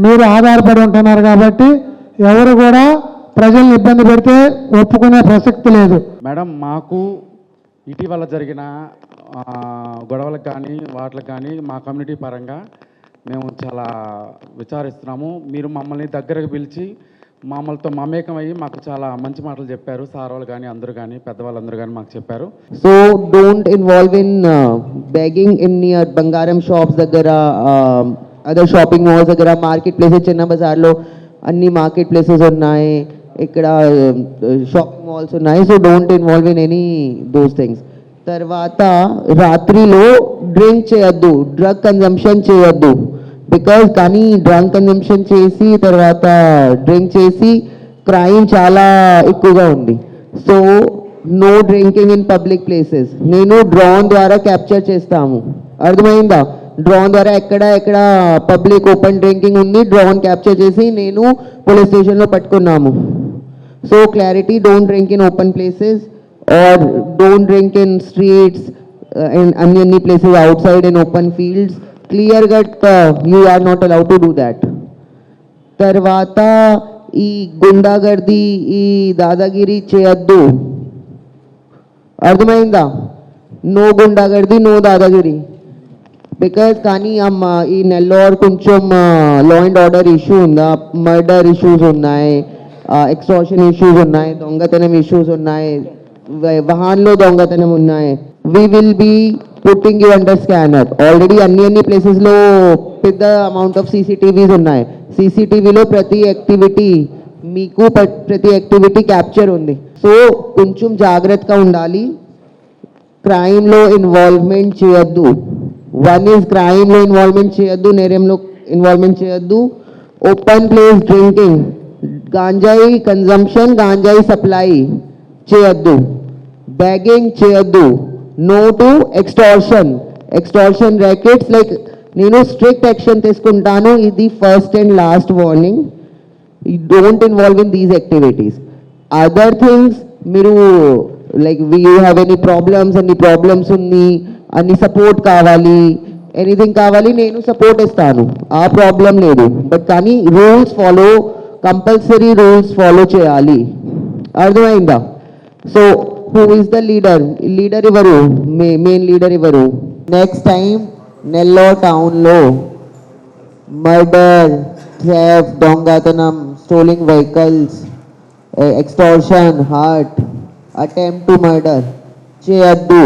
మీరు ఆధారపడి ఉంటున్నారు కాబట్టి ఎవరు కూడా ప్రజల్ని ఇబ్బంది పెడితే ఒప్పుకునే ప్రసక్తి లేదు. మేడం, మాకు ఇటీవల జరిగిన గొడవలకు కానీ వాటికి కానీ మా కమ్యూనిటీ పరంగా మేము చాలా విచారిస్తున్నాము. మీరు మమ్మల్ని దగ్గరకు పిలిచి మామూలుతో మమేకం అయ్యి మాకు చాలా మంచి మాటలు చెప్పారు. సార్ వాళ్ళు కానీ అందరూ కానీ పెద్దవాళ్ళందరూ కానీ మాకు చెప్పారు. So don't involve in begging in near బంగారం షాప్స్ దగ్గర, అదర్ షాపింగ్ మాల్స్ దగ్గర, మార్కెట్ ప్లేసెస్, చిన్న బజార్లో అన్ని మార్కెట్ ప్లేసెస్ ఉన్నాయి, ఇక్కడ షాపింగ్ మాల్స్ ఉన్నాయి. So don't involve in any those things. తర్వాత రాత్రిలో డ్రింక్ చేయొద్దు, డ్రగ్ కన్జంప్షన్ చేయొద్దు. బికాజ్ కానీ డ్రగ్ కన్జంప్షన్ చేసి తర్వాత డ్రింక్ చేసి క్రైమ్ చాలా ఎక్కువగా ఉంది. So no drinking in public places. నేను డ్రోన్ ద్వారా క్యాప్చర్ చేస్తాము, అర్థమైందా? డ్రోన్ ద్వారా ఎక్కడ పబ్లిక్ ఓపెన్ డ్రింకింగ్ ఉంది, డ్రోన్ క్యాప్చర్ చేసి నేను పోలీస్ స్టేషన్లో పట్టుకున్నాము. So clarity, don't drink in open places or don't drink in streets and అన్ని places outside in open fields. Clear cut you are not allowed to do that. తర్వాత ఈ గుండాగర్ది, ఈ దాదాగిరి చేయొద్దు, అర్థమైందా? నో గుండాగర్ది, నో దాదాగిరి. బికాజ్ కానీ ఈ నెల్లూరు కొంచెం లా అండ్ ఆర్డర్ ఇష్యూ ఉందా, మర్డర్ ఇష్యూస్ ఉన్నాయి, ఎక్స్టార్షన్ ఇష్యూస్ ఉన్నాయి, దొంగతనం ఇష్యూస్ ఉన్నాయి, వాహన్లో దొంగతనం ఉన్నాయి. We will be putting you under scanner. Already అన్ని ప్లేసెస్లో పెద్ద అమౌంట్ ఆఫ్ సీసీటీవీస్ ఉన్నాయి. సీసీటీవీలో ప్రతి యాక్టివిటీ మీకు ప్రతి యాక్టివిటీ క్యాప్చర్ ఉంది. సో కొంచెం జాగ్రత్తగా ఉండాలి. క్రైమ్లో ఇన్వాల్వ్మెంట్ చేయొద్దు. వన్ ఈజ్ క్రైమ్లో ఇన్వాల్వ్మెంట్ చేయొద్దు, నేరంలో ఇన్వాల్వ్మెంట్ చేయొద్దు. ఓపెన్ ప్లేస్ డ్రింకింగ్, గాంజాయి కన్జంప్షన్, గాంజాయి సప్లై చేయొద్దు. బ్యాగింగ్ చేయొద్దు. No to extortion rackets. Like నేను స్ట్రిక్ట్ యాక్షన్ తీసుకుంటాను. ఇది first and last warning. Don't involve in these activities. Other things మీరు like you have any problems ఉంది, అన్ని సపోర్ట్ కావాలి, ఎనీథింగ్ కావాలి, నేను సపోర్ట్ ఇస్తాను, ఆ ప్రాబ్లం లేదు. బట్ కానీ rules follow, compulsory rules follow చేయాలి, అర్థమైందా? So who is the leader? Leader ఇవ్వరు, మెయిన్ లీడర్ ఇవ్వరు. నెక్స్ట్ టైం నెల్లూరు టౌన్లో మర్డర్, థెఫ్ట్, దొంగతనం, stealing vehicles, extortion, hurt, attempt to murder చేయొద్దు.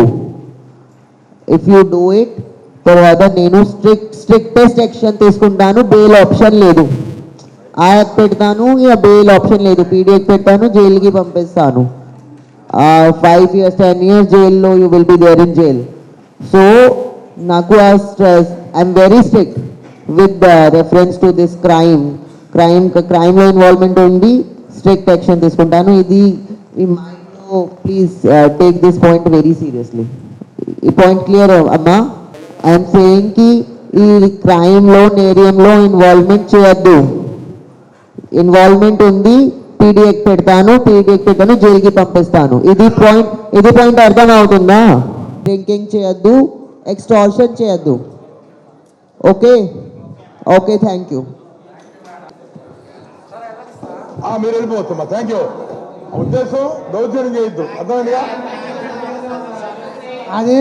ఇఫ్ యూ డూ ఇట్, తర్వాత నేను స్ట్రిక్టెస్ట్ యాక్షన్ తీసుకుంటాను. బెయిల్ ఆప్షన్ లేదు. యాక్ట్ పెడతాను, ఇక బెయిల్ ఆప్షన్ లేదు. పీడిఎక్ పెడతాను, జైలుకి పంపిస్తాను. 5 years 10 years జైల్లో you will be there in jail. So నాకు I'm very strict with reference to this క్రైమ్లో ఇన్వాల్వ్మెంట్ ఉంది, స్ట్రిక్ట్ యాక్షన్ తీసుకుంటాను. ఇది ఈ మైండ్లో please take this point very seriously. ఈ పాయింట్ క్లియర్ అమ్మా? ఐఎమ్ సేయింగ్ కి ఈ క్రైమ్లో, నేరంలో ఇన్వాల్వ్మెంట్ చేయొద్దు. ఇన్వాల్వ్మెంట్ ఉంది, పీడిఎక్ పెడతాను, జైలుకి పంపిస్తాను. ఇది పాయింట్ అర్థం అవుతుందా? డ్రింకింగ్ చేయొద్దు, ఎక్స్టార్షన్ చేయొద్దు. Okay, thank you. మీరు వెళ్ళిపోవచ్చమ్మా. Thank you. ఉద్దేశం దౌర్జన్యం చేయొద్దు, అర్థమైందిగా? అది